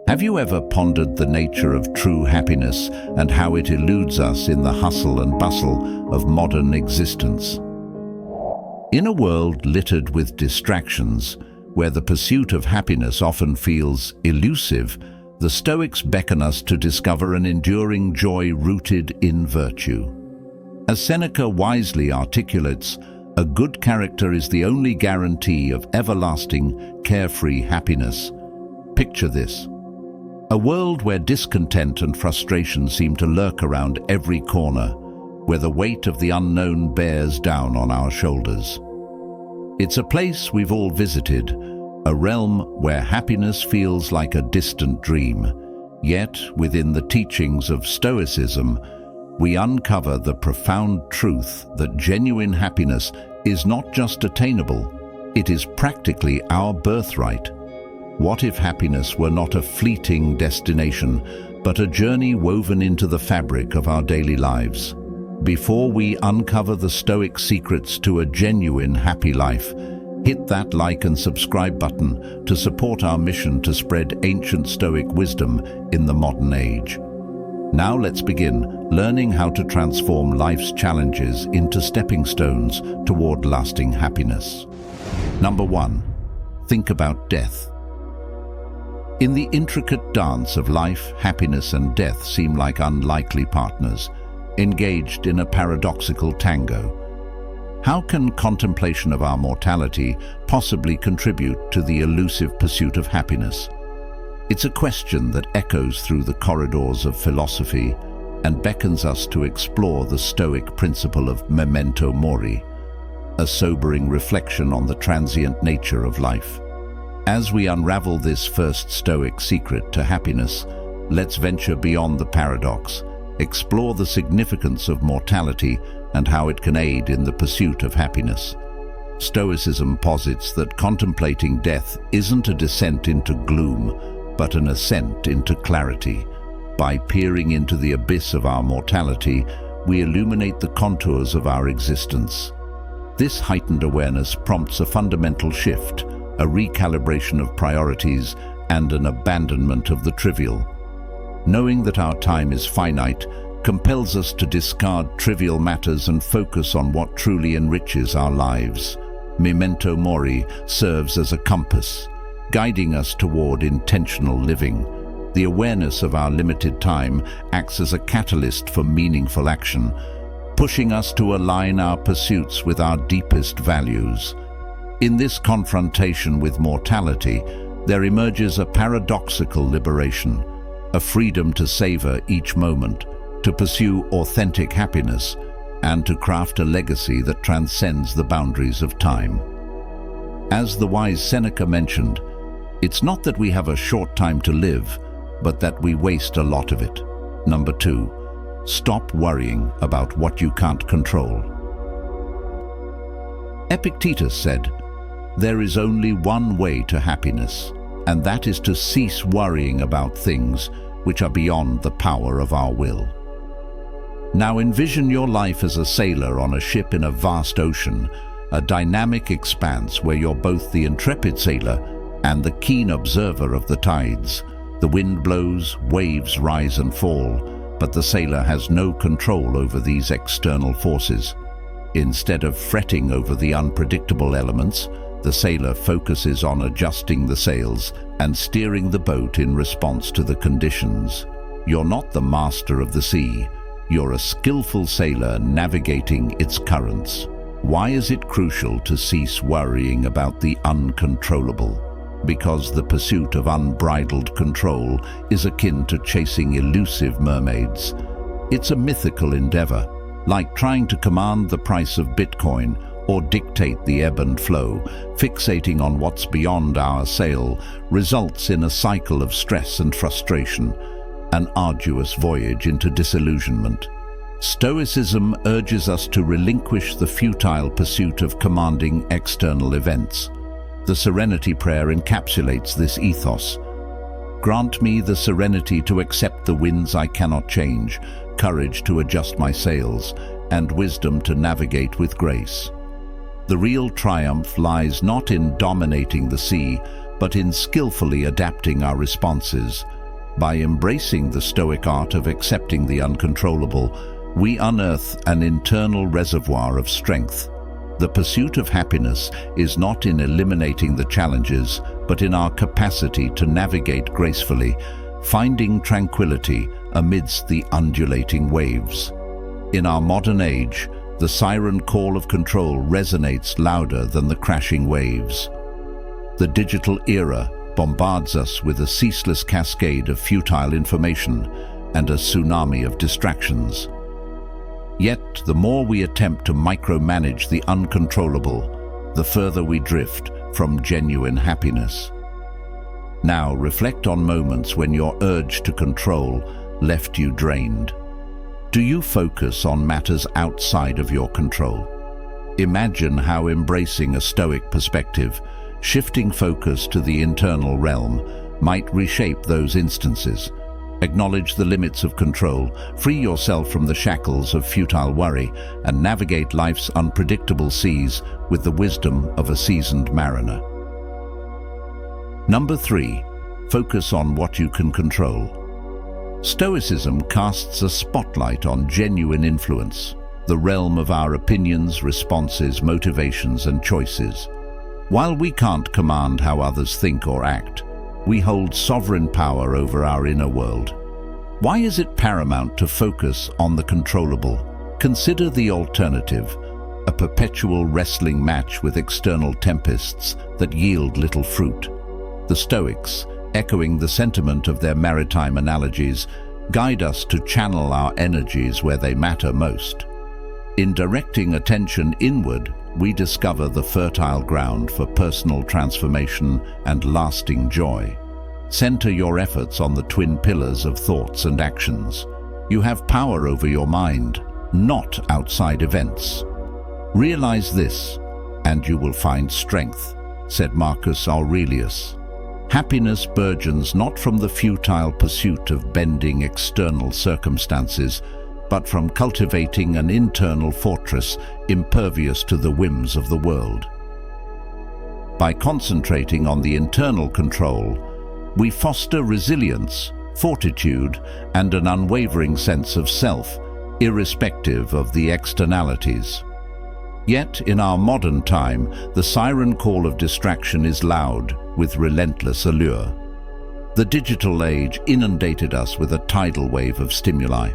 Have you ever pondered the nature of true happiness and how it eludes us in the hustle and bustle of modern existence? In a world littered with distractions, where the pursuit of happiness often feels elusive, the Stoics beckon us to discover an enduring joy rooted in virtue. As Seneca wisely articulates, a good character is the only guarantee of everlasting, carefree happiness. Picture this: a world where discontent and frustration seem to lurk around every corner, where the weight of the unknown bears down on our shoulders. It's a place we've all visited, a realm where happiness feels like a distant dream. Yet, within the teachings of Stoicism, we uncover the profound truth that genuine happiness is not just attainable, it is practically our birthright. What if happiness were not a fleeting destination, but a journey woven into the fabric of our daily lives? Before we uncover the Stoic secrets to a genuine happy life, hit that like and subscribe button to support our mission to spread ancient Stoic wisdom in the modern age. Now let's begin learning how to transform life's challenges into stepping stones toward lasting happiness. Number 1. Think about death. In the intricate dance of life, happiness and death seem like unlikely partners, engaged in a paradoxical tango. How can contemplation of our mortality possibly contribute to the elusive pursuit of happiness? It's a question that echoes through the corridors of philosophy and beckons us to explore the Stoic principle of Memento Mori, a sobering reflection on the transient nature of life. As we unravel this first Stoic secret to happiness, let's venture beyond the paradox, explore the significance of mortality and how it can aid in the pursuit of happiness. Stoicism posits that contemplating death isn't a descent into gloom, but an ascent into clarity. By peering into the abyss of our mortality, we illuminate the contours of our existence. This heightened awareness prompts a fundamental shift, a recalibration of priorities, and an abandonment of the trivial. Knowing that our time is finite compels us to discard trivial matters and focus on what truly enriches our lives. Memento Mori serves as a compass, guiding us toward intentional living. The awareness of our limited time acts as a catalyst for meaningful action, pushing us to align our pursuits with our deepest values. In this confrontation with mortality, there emerges a paradoxical liberation, a freedom to savor each moment, to pursue authentic happiness, and to craft a legacy that transcends the boundaries of time. As the wise Seneca mentioned, it's not that we have a short time to live, but that we waste a lot of it. Number 2, stop worrying about what you can't control. Epictetus said, "There is only one way to happiness, and that is to cease worrying about things which are beyond the power of our will." Now envision your life as a sailor on a ship in a vast ocean, a dynamic expanse where you're both the intrepid sailor and the keen observer of the tides. The wind blows, waves rise and fall, but the sailor has no control over these external forces. Instead of fretting over the unpredictable elements, the sailor focuses on adjusting the sails and steering the boat in response to the conditions. You're not the master of the sea. You're a skillful sailor navigating its currents. Why is it crucial to cease worrying about the uncontrollable? Because the pursuit of unbridled control is akin to chasing elusive mermaids. It's a mythical endeavor, like trying to command the price of Bitcoin or dictate the ebb and flow. Fixating on what's beyond our sail results in a cycle of stress and frustration, an arduous voyage into disillusionment. Stoicism urges us to relinquish the futile pursuit of commanding external events. The Serenity prayer encapsulates this ethos. Grant me the serenity to accept the winds I cannot change, courage to adjust my sails, and wisdom to navigate with grace. The real triumph lies not in dominating the sea, but in skillfully adapting our responses, By embracing the Stoic art of accepting the uncontrollable, we unearth an internal reservoir of strength. The pursuit of happiness is not in eliminating the challenges, but in our capacity to navigate gracefully, finding tranquility amidst the undulating waves. In our modern age, the siren call of control resonates louder than the crashing waves. The digital era bombards us with a ceaseless cascade of futile information and a tsunami of distractions. Yet, the more we attempt to micromanage the uncontrollable, the further we drift from genuine happiness. Now, reflect on moments when your urge to control left you drained. Do you focus on matters outside of your control? Imagine how embracing a Stoic perspective, shifting focus to the internal realm, might reshape those instances. Acknowledge the limits of control, free yourself from the shackles of futile worry, and navigate life's unpredictable seas with the wisdom of a seasoned mariner. Number 3. Focus on what you can control. Stoicism casts a spotlight on genuine influence, the realm of our opinions, responses, motivations, and choices. While we can't command how others think or act, we hold sovereign power over our inner world. Why is it paramount to focus on the controllable? Consider the alternative, a perpetual wrestling match with external tempests that yield little fruit. The Stoics, echoing the sentiment of their maritime analogies, guide us to channel our energies where they matter most. In directing attention inward, we discover the fertile ground for personal transformation and lasting joy. Center your efforts on the twin pillars of thoughts and actions. You have power over your mind, not outside events. Realize this, and you will find strength, said Marcus Aurelius. Happiness burgeons not from the futile pursuit of bending external circumstances, but from cultivating an internal fortress impervious to the whims of the world. By concentrating on the internal control, we foster resilience, fortitude, and an unwavering sense of self, irrespective of the externalities. Yet, in our modern time, the siren call of distraction is loud, with relentless allure. The digital age inundated us with a tidal wave of stimuli.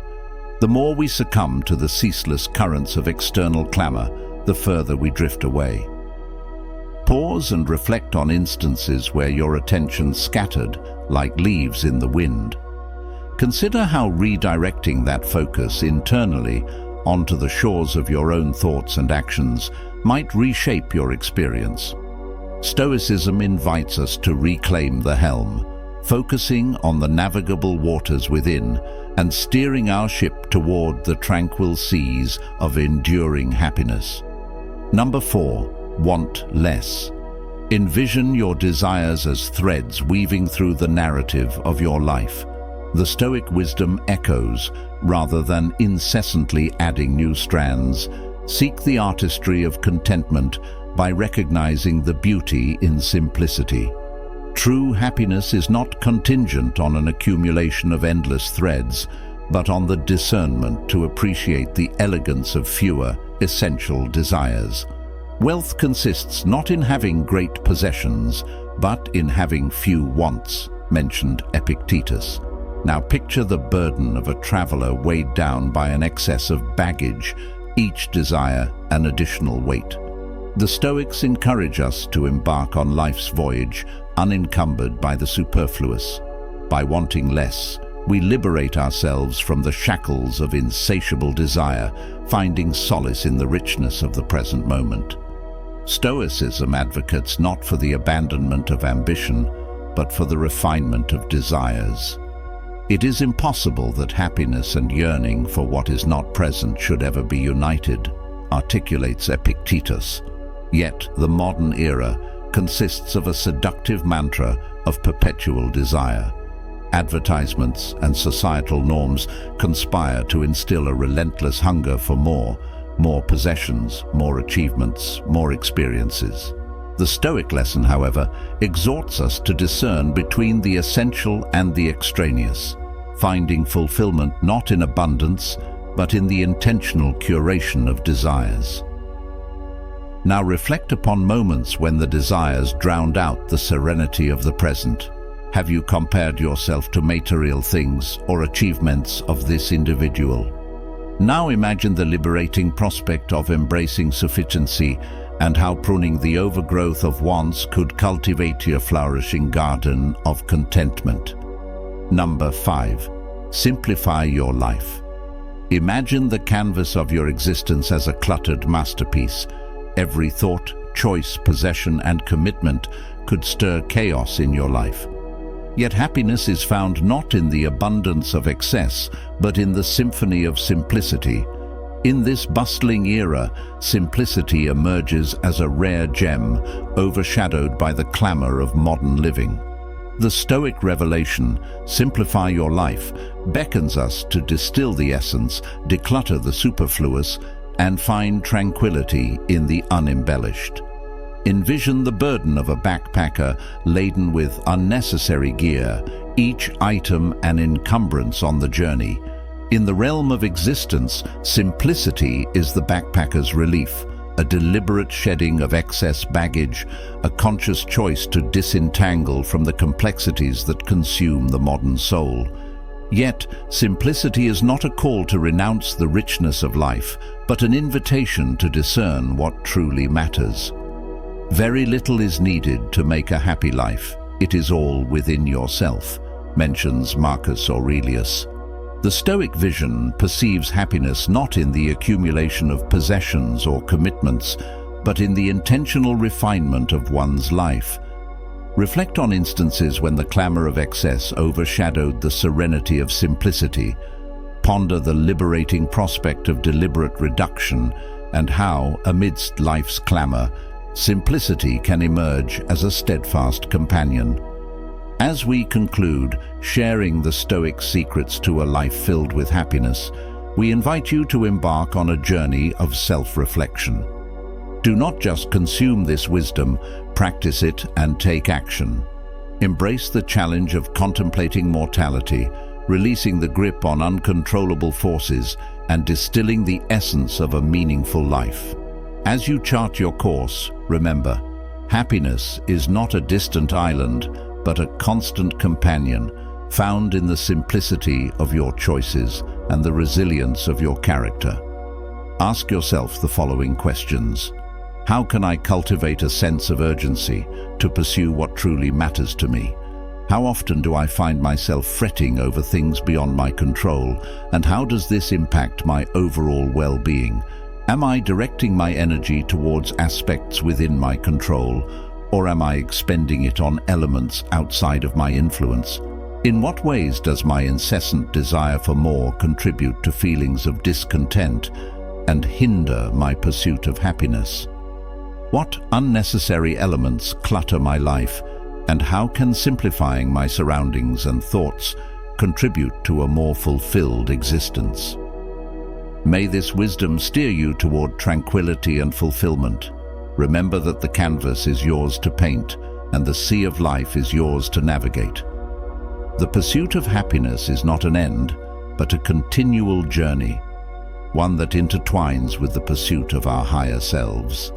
The more we succumb to the ceaseless currents of external clamor, the further we drift away. Pause and reflect on instances where your attention scattered like leaves in the wind. Consider how redirecting that focus internally onto the shores of your own thoughts and actions might reshape your experience. Stoicism invites us to reclaim the helm, focusing on the navigable waters within and steering our ship toward the tranquil seas of enduring happiness. Number 4. Want less. Envision your desires as threads weaving through the narrative of your life. The Stoic wisdom echoes, rather than incessantly adding new strands. Seek the artistry of contentment by recognizing the beauty in simplicity. True happiness is not contingent on an accumulation of endless threads, but on the discernment to appreciate the elegance of fewer, essential desires. Wealth consists not in having great possessions, but in having few wants, mentioned Epictetus. Now picture the burden of a traveler weighed down by an excess of baggage, each desire an additional weight. The Stoics encourage us to embark on life's voyage unencumbered by the superfluous. By wanting less, we liberate ourselves from the shackles of insatiable desire, finding solace in the richness of the present moment. Stoicism advocates not for the abandonment of ambition, but for the refinement of desires. It is impossible that happiness and yearning for what is not present should ever be united, articulates Epictetus. Yet the modern era consists of a seductive mantra of perpetual desire. Advertisements and societal norms conspire to instill a relentless hunger for more possessions, more achievements, more experiences. The Stoic lesson, however, exhorts us to discern between the essential and the extraneous, finding fulfillment not in abundance, but in the intentional curation of desires. Now reflect upon moments when the desires drowned out the serenity of the present. Have you compared yourself to material things or achievements of this individual? Now imagine the liberating prospect of embracing sufficiency and how pruning the overgrowth of wants could cultivate a flourishing garden of contentment. Number 5. Simplify your life. Imagine the canvas of your existence as a cluttered masterpiece. Every thought, choice, possession, and commitment could stir chaos in your life. Yet happiness is found not in the abundance of excess, but in the symphony of simplicity. In this bustling era, simplicity emerges as a rare gem, overshadowed by the clamor of modern living. The Stoic revelation, "Simplify your life," beckons us to distill the essence, declutter the superfluous, and find tranquility in the unembellished. Envision the burden of a backpacker laden with unnecessary gear, each item an encumbrance on the journey. In the realm of existence, simplicity is the backpacker's relief, a deliberate shedding of excess baggage, a conscious choice to disentangle from the complexities that consume the modern soul. Yet, simplicity is not a call to renounce the richness of life, but an invitation to discern what truly matters. Very little is needed to make a happy life. It is all within yourself, mentions Marcus Aurelius. The Stoic vision perceives happiness not in the accumulation of possessions or commitments, but in the intentional refinement of one's life. Reflect on instances when the clamor of excess overshadowed the serenity of simplicity. Ponder the liberating prospect of deliberate reduction and how, amidst life's clamor, simplicity can emerge as a steadfast companion. As we conclude sharing the Stoic secrets to a life filled with happiness, we invite you to embark on a journey of self-reflection. Do not just consume this wisdom, practice it and take action. Embrace the challenge of contemplating mortality, releasing the grip on uncontrollable forces, and distilling the essence of a meaningful life. As you chart your course, remember, happiness is not a distant island, but a constant companion, found in the simplicity of your choices and the resilience of your character. Ask yourself the following questions. How can I cultivate a sense of urgency to pursue what truly matters to me? How often do I find myself fretting over things beyond my control, and how does this impact my overall well-being? Am I directing my energy towards aspects within my control, or am I expending it on elements outside of my influence? In what ways does my incessant desire for more contribute to feelings of discontent and hinder my pursuit of happiness? What unnecessary elements clutter my life, and how can simplifying my surroundings and thoughts contribute to a more fulfilled existence? May this wisdom steer you toward tranquility and fulfillment. Remember that the canvas is yours to paint, and the sea of life is yours to navigate. The pursuit of happiness is not an end, but a continual journey, one that intertwines with the pursuit of our higher selves.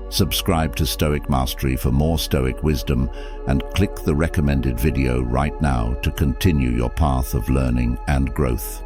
Subscribe to Stoic Mastery for more Stoic wisdom, and click the recommended video right now to continue your path of learning and growth.